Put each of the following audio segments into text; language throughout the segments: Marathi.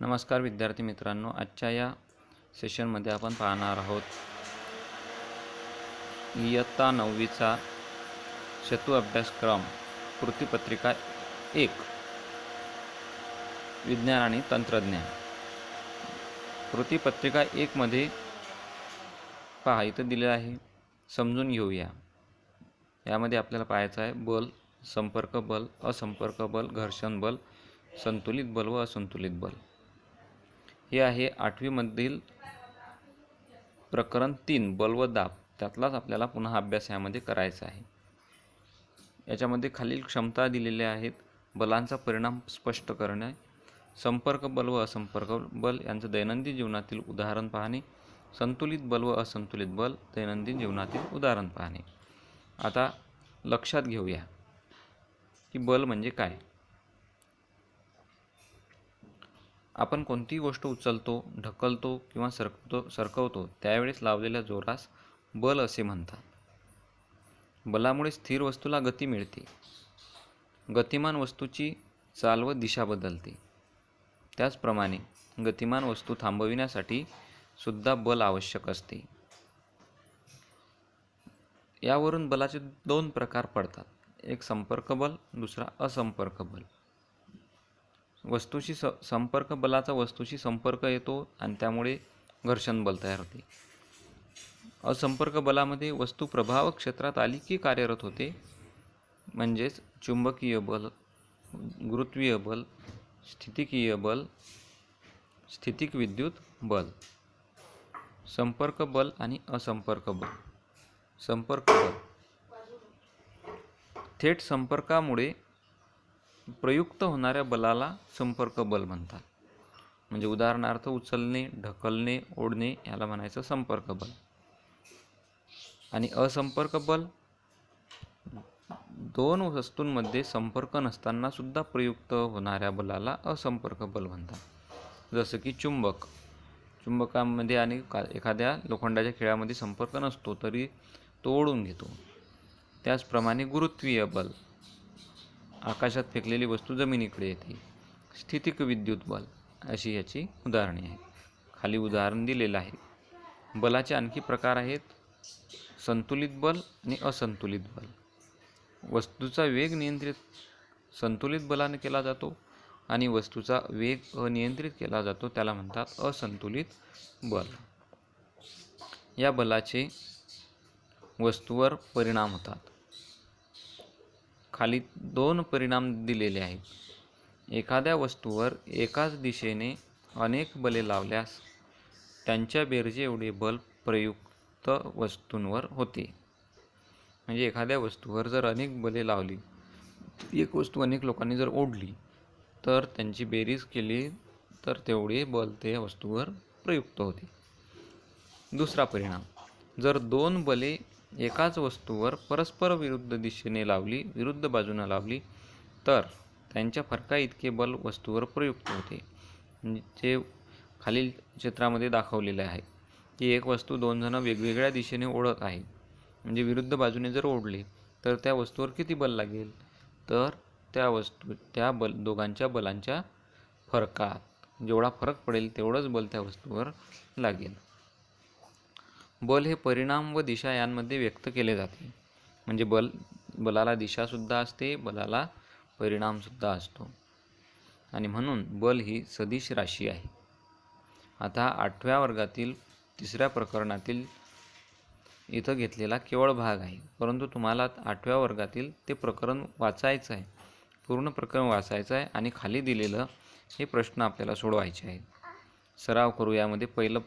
नमस्कार विद्यार्थी मित्रांनो, आजच्या या सेशनमध्ये आपण पाहणार आहोत इयत्ता 9वीचा शतू अभ्यासक्रम कृतीपत्रिका 1 विज्ञान आणि तंत्रज्ञान। कृतीपत्रिका 1 मध्ये पहा इथं दिले आहे, समजून घेऊया। यामध्ये आपल्याला पाहायचं आहे बल, संपर्क बल, असंपर्क बल, घर्षण बल, संतुलित बल व असंतुलित बल। हे आहे 8वी मधील प्रकरण 3 बल व दाब, त्यातलाच आपल्याला पुन्हा अभ्यास यामध्ये करायचा आहे। याच्यामध्ये खालील क्षमता दिलेल्या आहेत। बलांचा परिणाम स्पष्ट करणे, संपर्क बल व असंपर्क बल यांचं दैनंदिन जीवनातील उदाहरण पाहणे, संतुलित बल व असंतुलित बल दैनंदिन जीवनातील उदाहरण पाहणे। आता लक्षात घेऊया की बल म्हणजे काय। आपण कोणतीही गोष्ट उचलतो, ढकलतो किंवा सरकवतो त्यावेळेस लावलेल्या जोरास बल असे म्हणतात। बलामुळे स्थिर वस्तूला गती मिळते। गतिमान वस्तूची चाल व दिशा बदलते। त्याचप्रमाणे गतिमान वस्तू थांबविण्यासाठी सुद्धा बल आवश्यक असते। यावरून बलाचे 2 प्रकार पडतात, एक संपर्क बल, दुसरा असंपर्क बल। वस्तूशी संपर्क बलाचा वस्तूशी संपर्क येतो आणि त्यामुळे घर्षण बल तयार होते। असंपर्क बलामध्ये वस्तू प्रभाव क्षेत्रात आली की कार्यरत होते, म्हणजेच चुंबकीय बल, गुरुत्वीय बल, स्थितिकीय बल, स्थितिक विद्युत बल। संपर्क बल आणि असंपर्क बल। संपर्क बल थेट संपर्कामुळे प्रयुक्त होणाऱ्या बलाला संपर्क बल म्हणतात। म्हणजे उदाहरणार्थ उचलणे, ढकलणे, ओढणे याला म्हणायचं संपर्क बल। आणि असंपर्क बल 2 वस्तूंमध्ये संपर्क नसताना सुद्धा प्रयुक्त होणाऱ्या बलाला असंपर्क बल म्हणतात। जसं की चुंबकामध्ये आणि एखाद्या लोखंडाच्या खिळ्यामध्ये संपर्क नसतो तरी तो ओढून घेतो। त्याचप्रमाणे गुरुत्वीय बल, आकाशात फेकलेली वस्तू जमिनीकडे येते। स्थितिक विद्युत बल अशी याची उदाहरणे आहेत। खाली उदाहरण दिलेलं आहे। बलाचे आणखी प्रकार आहेत, संतुलित बल आणि असंतुलित बल। वस्तूचा वेग नियंत्रित संतुलित बलाने केला जातो आणि वस्तूचा वेग अनियंत्रित केला जातो, त्याला म्हणतात असंतुलित बल। या बलाचे वस्तूवर परिणाम होतात। खाली 2 परिणाम दिलेले आहेत। एखाद्या वस्तूवर एकाच दिशेने अनेक बले लावल्यास त्यांच्या बेरजे एवढे बल प्रयुक्त वस्तूंवर होते। म्हणजे एखाद्या वस्तूवर जर अनेक बले लावली, एक वस्तू अनेक लोकांनी जर ओढली तर त्यांची बेरीज केली तर तेवढे बल त्या वस्तूवर प्रयुक्त होते। दुसरा परिणाम, जर 2 बले एकाच वस्तूवर परस्पर विरुद्ध दिशेने लावली, विरुद्ध बाजूने लावली तर त्यांच्या फरका इतके बल वस्तूवर प्रयुक्त होते। जे खालील चित्रामध्ये दाखवलेले आहे की एक वस्तू 2 जण वेगवेगळ्या दिशेने ओढत आहे, म्हणजे विरुद्ध बाजूने जर ओढली तर त्या वस्तूवर किती बल लागेल, तर त्या दोघांच्या बलांच्या फरकात जेवढा फरक पडेल तेवढंच बल त्या वस्तूवर लागेल। बल हे परिणाम व दिशा यांमध्ये व्यक्त केले जाते। म्हणजे बलाला दिशासुद्धा असते, बलाला परिणामसुद्धा असतो आणि म्हणून बल ही सदिश राशी आहे। आता 8व्या वर्गातील 3ऱ्या प्रकरणातील इथं घेतलेला केवळ भाग आहे, परंतु तुम्हाला 8व्या वर्गातील ते प्रकरण वाचायचं आहे, पूर्ण प्रकरण वाचायचं आहे आणि खाली दिलेलं हे प्रश्न आपल्याला सोडवायचे आहेत। सराव करू। यामध्ये पहिलं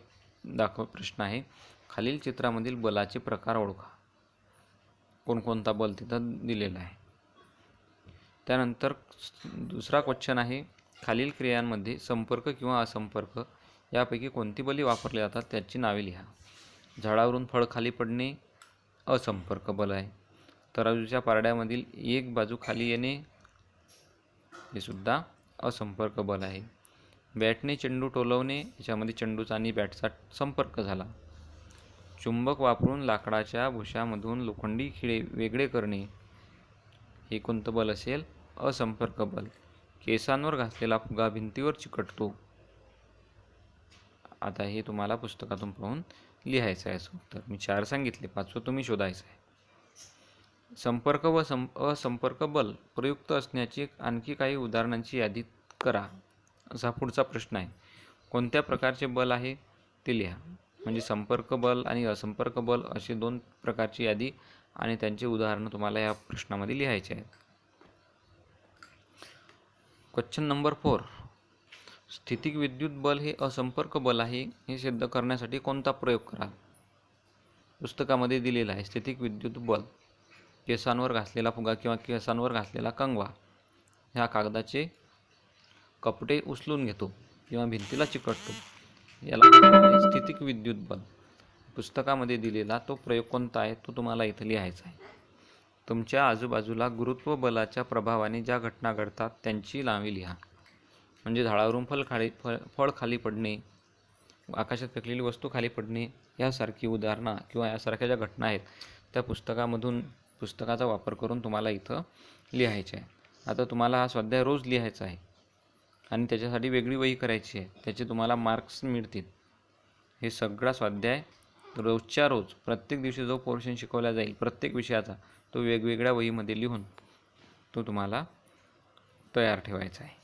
प्रश्न आहे, खालील चित्रामधील बलाचे प्रकार ओळखा। कोणकोणता बल तिथं दिलेला आहे। त्यानंतर दुसरा क्वेश्चन आहे, खालील क्रियांमध्ये संपर्क किंवा असंपर्क यापैकी कोणती बले वापरली जातात त्याची नावे लिहा। झाडावरून फळ खाली पडणे असंपर्क बल आहे। तराजूच्या पारड्यामधील एक बाजू खाली येणे हे सुद्धा असंपर्क बल आहे। बॅटने चेंडू टोलवणे, याच्यामध्ये चेंडूचा आणि बॅटचा संपर्क झाला। चुंबक वापरून लाकडाच्या भुशामधून लोखंडी खिळे वेगळे करणे हे कोणतं बल असेल, असंपर्क बल। केसांवर घासलेला फुगा भिंतीवर चिकटतो आता हे तुम्हाला पुस्तकातून पाहून लिहायचं आहे असं उत्तर. मी 4 सांगितले, 5वं तुम्ही शोधायचं आहे. संपर्क व असंपर्क बल प्रयुक्त असण्याची आणखी काही उदाहरणांची यादी करा, असा पुढचा प्रश्न आहे. कोणत्या प्रकारचे बल आहे ते लिहा. म्हणजे संपर्क बल आणि असंपर्क बल असे 2 प्रकारची यादी आणि त्यांची उदाहरणं तुम्हाला या प्रश्नामध्ये लिहायचे आहेत. Question number 4. स्थितिक विद्युत बल हे असंपर्क बल आहे हे सिद्ध करण्यासाठी कोणता प्रयोग कराल? पुस्तकामध्ये दिलेला आहे. स्थितिक विद्युत बल केसांवर घासलेला फुगा किंवा केसांवर घासलेला कंगवा ह्या कागदाचे कपडे उचलून घेतो किंवा भिंतीला चिकटतो, याला स्थितिक विद्युत बल. पुस्तकामध्ये दिलेला तो प्रयोग कोणता आहे तो तुम्हाला इथं लिहायचा आहे. तुमच्या आजूबाजूला गुरुत्व बलाच्या प्रभावाने ज्या घटना घडतात त्यांची नावे लिहा. म्हणजे झाडावरून फळ खाली पडणे, आकाशात फेकलेली वस्तू खाली पडणे यासारखी उदाहरणं किंवा यासारख्या ज्या घटना आहेत त्या पुस्तकाचा वापर करून तुम्हाला इथं लिहायचे आहे. आता तुम्हाला हा स्वाध्याय रोज लिहायचा आहे आणि त्याच्यासाठी वेगळी वही करायची आहे. त्याचे तुम्हाला मार्क्स मिळतील. हे सगळा स्वाध्याय रोजच्या रोज प्रत्येक दिवशी जो पोर्शन शिकवला जाईल प्रत्येक विषयाचा तो वेगवेगळ्या वहीमध्ये लिहून तो तुम्हाला तयार ठेवायचा आहे.